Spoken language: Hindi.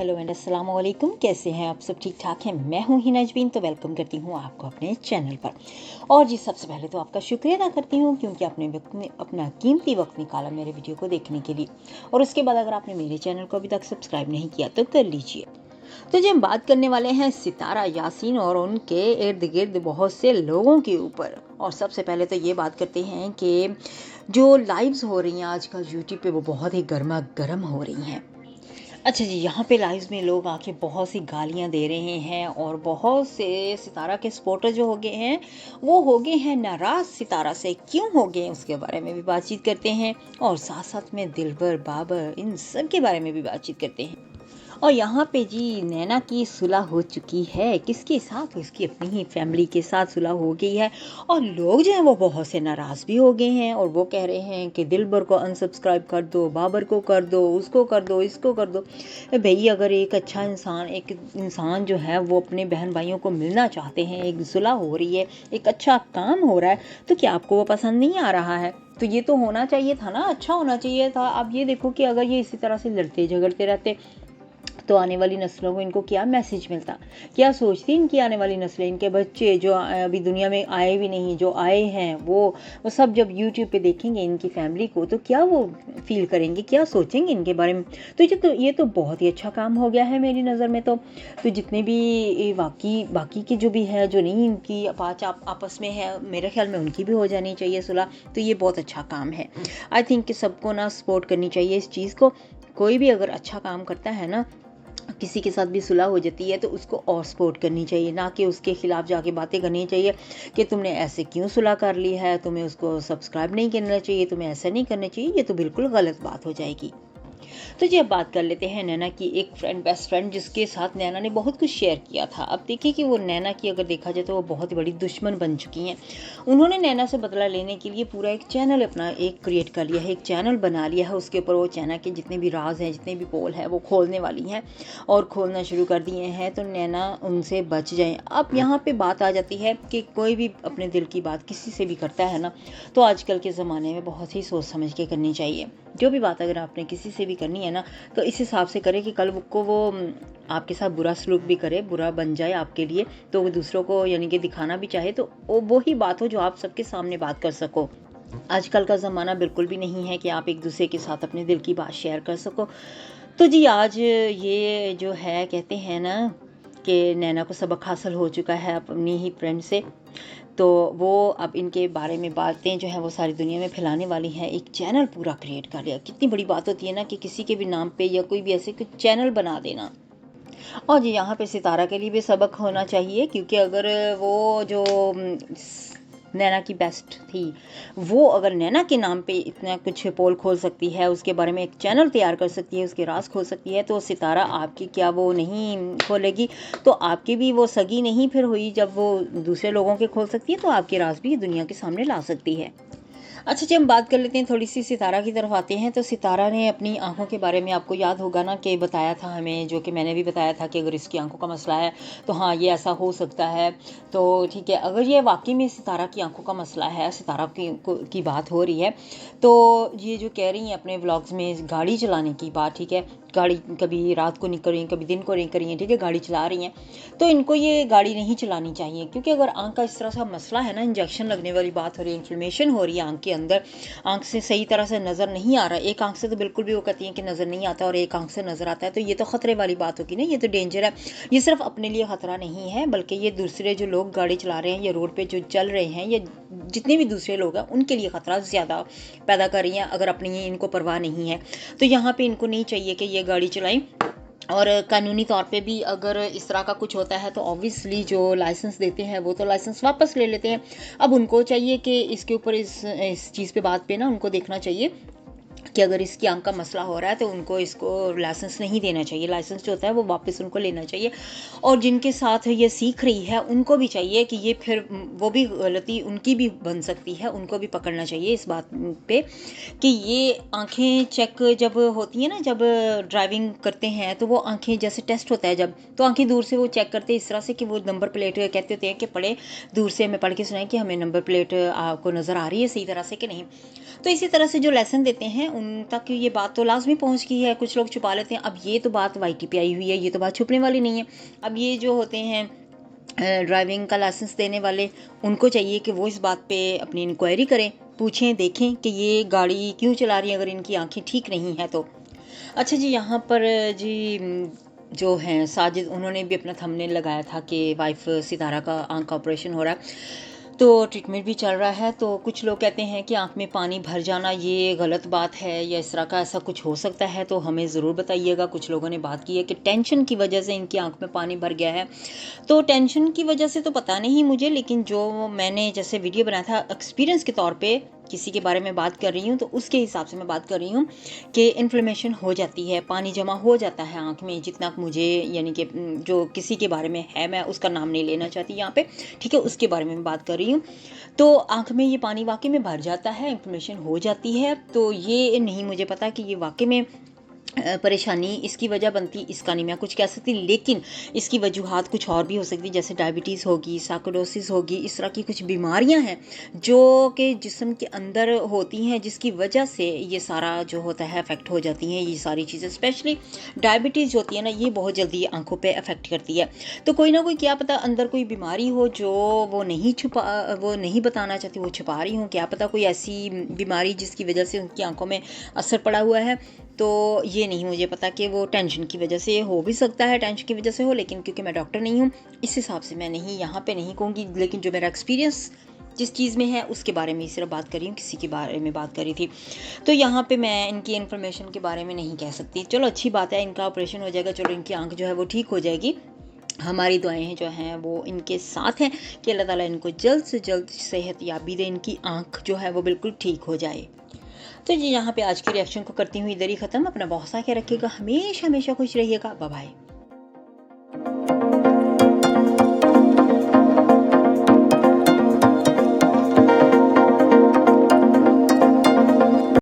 हेलो एंड अस्सलाम वालेकुम। कैसे हैं आप सब? ठीक ठाक हैं? मैं हूं हिना जबीन, तो वेलकम करती हूं आपको अपने चैनल पर। और जी सबसे पहले तो आपका शुक्रिया अदा करती हूं क्योंकि आपने अपना कीमती वक्त निकाला मेरे वीडियो को देखने के लिए। और उसके बाद अगर आपने मेरे चैनल को अभी तक सब्सक्राइब नहीं किया तो कर लीजिए। तो जी हम बात करने वाले हैं सितारा यासीन और उनके इर्द गिर्द बहुत से लोगों के ऊपर। और सबसे पहले तो ये बात करते हैं कि जो लाइव्स हो रही हैं आजकल यूट्यूब पे वो बहुत ही गर्मा गर्म हो रही हैं। अच्छा जी, यहाँ पे लाइव्स में लोग आके बहुत सी गालियाँ दे रहे हैं और बहुत से सितारा के सपोर्टर जो हो गए हैं वो हो गए हैं नाराज़ सितारा से। क्यों हो गए उसके बारे में भी बातचीत करते हैं और साथ साथ में दिलबर बाबर इन सब के बारे में भी बातचीत करते हैं। और यहाँ पे जी नैना की सुलह हो चुकी है, किसके साथ? उसकी अपनी ही फैमिली के साथ सुलह हो गई है। और लोग जो हैं वो बहुत से नाराज़ भी हो गए हैं और वो कह रहे हैं कि दिलबर को अनसब्सक्राइब कर दो, बाबर को कर दो, उसको कर दो, इसको कर दो। भई अगर एक इंसान जो है वो अपने बहन भाइयों को मिलना चाहते हैं, एक सुलह हो रही है, एक अच्छा काम हो रहा है, तो क्या आपको वो पसंद नहीं आ रहा है? तो ये तो होना चाहिए था ना, अच्छा होना चाहिए था। अब ये देखो कि अगर ये इसी तरह से लड़ते झगड़ते रहते तो आने वाली नस्लों को इनको क्या मैसेज मिलता? क्या सोचती इनकी आने वाली नस्लें, इनके बच्चे जो अभी दुनिया में आए भी नहीं, जो आए हैं वो सब जब यूट्यूब पे देखेंगे इनकी फैमिली को, तो क्या वो फील करेंगे, क्या सोचेंगे इनके बारे में? तो ये तो बहुत ही अच्छा काम हो गया है मेरी नज़र में। तो जितने भी बाकी की जो भी है, जो नहीं इनकी आपस में है, मेरे ख्याल में उनकी भी हो जानी चाहिए सुलह। तो ये बहुत अच्छा काम है। आई थिंक कि सबको ना सपोर्ट करनी चाहिए इस चीज़ को। कोई भी अगर अच्छा काम करता है ना, किसी के साथ भी सुलह हो जाती है तो उसको और सपोर्ट करनी चाहिए, ना कि उसके खिलाफ जाके बातें करनी चाहिए कि तुमने ऐसे क्यों सुलह कर ली है, तुम्हें उसको सब्सक्राइब नहीं करना चाहिए, तुम्हें ऐसा नहीं करना चाहिए। ये तो बिल्कुल गलत बात हो जाएगी। तो जी अब बात कर लेते हैं नैना की एक फ्रेंड, बेस्ट फ्रेंड, जिसके साथ नैना ने बहुत कुछ शेयर किया था। अब देखिए कि वो नैना की अगर देखा जाए तो वो बहुत ही बड़ी दुश्मन बन चुकी हैं। उन्होंने नैना से बदला लेने के लिए पूरा एक चैनल अपना एक क्रिएट कर लिया है, एक चैनल बना लिया है। उसके ऊपर वो चैनल के जितने भी राज हैं, जितने भी पोल है वो खोलने वाली हैं और खोलना शुरू कर दिए हैं। तो नैना उनसे बच जाए। अब यहाँ पे बात आ जाती है कि कोई भी अपने दिल की बात किसी से भी करता है ना, तो आजकल के ज़माने में बहुत ही सोच समझ के करनी चाहिए। जो भी बात अगर आपने किसी से भी करनी है ना, तो इस हिसाब से करें कि कल को वो आपके साथ बुरा सलूक भी करे, बुरा बन जाए आपके लिए, तो वो दूसरों को यानी कि दिखाना भी चाहे तो वो ही बात हो जो आप सबके सामने बात कर सको। आजकल का ज़माना बिल्कुल भी नहीं है कि आप एक दूसरे के साथ अपने दिल की बात शेयर कर सको। तो जी आज ये जो है कहते हैं ना कि नैना को सबक हासिल हो चुका है अपनी ही फ्रेंड से। तो वो अब इनके बारे में बातें जो हैं वो सारी दुनिया में फैलाने वाली हैं। एक चैनल पूरा क्रिएट कर लिया। कितनी बड़ी बात होती है ना कि किसी के भी नाम पे या कोई भी ऐसे कुछ चैनल बना देना। और जी यहाँ पे सितारा के लिए भी सबक होना चाहिए क्योंकि अगर वो जो नैना की बेस्ट थी, वो अगर नैना के नाम पे इतना कुछ पोल खोल सकती है, उसके बारे में एक चैनल तैयार कर सकती है, उसके राज खोल सकती है, तो सितारा आपकी क्या वो नहीं खोलेगी? तो आपकी भी वो सगी नहीं फिर हुई जब वो दूसरे लोगों के खोल सकती है, तो आपके राज भी दुनिया के सामने ला सकती है। अच्छा जी हम बात कर लेते हैं थोड़ी सी सितारा की तरफ आते हैं। तो सितारा ने अपनी आंखों के बारे में आपको याद होगा ना कि बताया था हमें, जो कि मैंने भी बताया था कि अगर इसकी आंखों का मसला है तो हाँ ये ऐसा हो सकता है। तो ठीक है, अगर ये वाकई में सितारा की आंखों का मसला है, सितारा की बात हो रही है, तो ये जो कह रही हैं अपने व्लॉग्स में गाड़ी चलाने की बात, ठीक है, गाड़ी कभी रात को नहीं कर रही हैं, कभी दिन को नहीं कर रही हैं, ठीक है, गाड़ी चला रही हैं, तो इनको ये गाड़ी नहीं चलानी चाहिए। क्योंकि अगर आंख का इस तरह का मसला है ना, इंजेक्शन लगने वाली बात हो रही है, इन्फ्लेमेशन हो रही है आंख के अंदर, आंख से सही तरह से नज़र नहीं आ रहा है, एक आंख से तो बिल्कुल भी वो कहती हैं कि नज़र नहीं आता और एक आंख से नज़र आता है, तो ये तो ख़तरे वाली बात होगी ना, ये तो डेंजर है। ये सिर्फ अपने लिए ख़तरा नहीं है बल्कि ये दूसरे जो लोग गाड़ी चला रहे हैं या रोड पे जो चल रहे हैं या जितने भी दूसरे लोग हैं उनके लिए ख़तरा ज़्यादा पैदा कर रही हैं अगर अपनी इनको परवाह नहीं है। तो यहाँ पे इनको नहीं चाहिए कि ये गाड़ी चलाएं। और कानूनी तौर पे भी अगर इस तरह का कुछ होता है तो ऑब्वियसली जो लाइसेंस देते हैं वो तो लाइसेंस वापस ले लेते हैं। अब उनको चाहिए कि इसके ऊपर इस चीज़ पे बात पे ना उनको देखना चाहिए कि अगर इसकी आंख का मसला हो रहा है तो उनको इसको लाइसेंस नहीं देना चाहिए, लाइसेंस जो होता है वो वापस उनको लेना चाहिए। और जिनके साथ ये सीख रही है उनको भी चाहिए कि ये फिर वो भी गलती उनकी भी बन सकती है, उनको भी पकड़ना चाहिए इस बात पे कि ये आंखें चेक जब होती हैं ना, जब ड्राइविंग करते हैं तो वो आंखें जैसे टेस्ट होता है जब, तो आंखें दूर से वो चेक करते हैं इस तरह से कि वो नंबर प्लेट कहते होते हैं कि पढ़े दूर से हमें पढ़ के सुनाएं कि हमें नंबर प्लेट आपको नज़र आ रही है सही तरह से कि नहीं। तो इसी तरह से जो लेसन देते हैं उन तक ये बात तो लाजमी पहुंच गई है। कुछ लोग छुपा लेते हैं। अब ये तो बात वाईटी पे आई हुई है, ये तो बात छुपने वाली नहीं है। अब ये जो होते हैं ड्राइविंग का लाइसेंस देने वाले, उनको चाहिए कि वो इस बात पे अपनी इंक्वायरी करें, पूछें, देखें कि ये गाड़ी क्यों चला रही है अगर इनकी आंखें ठीक नहीं हैं तो। अच्छा जी, यहाँ पर जी जो हैं साजिद, उन्होंने भी अपना थंबनेल लगाया था कि वाइफ सितारा का आंख का ऑपरेशन हो रहा है, तो ट्रीटमेंट भी चल रहा है। तो कुछ लोग कहते हैं कि आंख में पानी भर जाना ये गलत बात है या इस तरह का ऐसा कुछ हो सकता है, तो हमें ज़रूर बताइएगा। कुछ लोगों ने बात की है कि टेंशन की वजह से इनकी आंख में पानी भर गया है। तो टेंशन की वजह से तो पता नहीं मुझे, लेकिन जो मैंने जैसे वीडियो बनाया था एक्सपीरियंस के तौर पे किसी के बारे में बात कर रही हूँ, तो उसके हिसाब से मैं बात कर रही हूँ कि इन्फ्लेमेशन हो जाती है, पानी जमा हो जाता है आँख में, जितना मुझे यानी कि जो किसी के बारे में है, मैं उसका नाम नहीं लेना चाहती यहाँ पे, ठीक है, उसके बारे में मैं बात कर रही हूँ। तो आँख में ये पानी वाकई में भर जाता है, इन्फ्लेमेशन हो जाती है। तो ये नहीं मुझे पता कि ये वाकई में परेशानी इसकी वजह बनती, इसका नहीं मैं कुछ कह सकती, लेकिन इसकी वजूहात कुछ और भी हो सकती, जैसे डायबिटीज़ होगी, सार्कोइडोसिस होगी, इस तरह की कुछ बीमारियां हैं जो कि जिस्म के अंदर होती हैं, जिसकी वजह से ये सारा जो होता है अफेक्ट हो जाती हैं ये सारी चीज़ें। स्पेशली डायबिटीज़ होती है ना, ये बहुत जल्दी आंखों पे अफेक्ट करती है। तो कोई ना कोई, क्या पता अंदर कोई बीमारी हो जो वो नहीं बताना चाहती, वो छुपा रही हूँ, क्या पता कोई ऐसी बीमारी जिसकी वजह से उनकी आंखों में असर पड़ा हुआ है। तो ये नहीं मुझे पता कि वो टेंशन की वजह से हो भी सकता है, टेंशन की वजह से हो, लेकिन क्योंकि मैं डॉक्टर नहीं हूँ, इस हिसाब से मैं नहीं यहाँ पे नहीं कहूँगी। लेकिन जो मेरा एक्सपीरियंस जिस चीज़ में है उसके बारे में सिर्फ बात कर रही हूँ, किसी के बारे में बात करी थी। तो यहाँ पे मैं इनकी इन्फॉर्मेशन के बारे में नहीं कह सकती। चलो अच्छी बात है, इनका ऑपरेशन हो जाएगा, चलो इनकी आंख जो है वो ठीक हो जाएगी। हमारी दुआएं जो हैं वो इनके साथ हैं कि अल्लाह ताला इनको जल्द से जल्द सेहत याबी दे, इनकी आंख जो है वो बिल्कुल ठीक हो जाए। तो जी यहाँ पे आज के रिएक्शन को करती हूँ इधर ही ख़त्म। अपना बहुत सा ख्याल रखिएगा, हमेशा हमेशा खुश रहिएगा। Bye bye.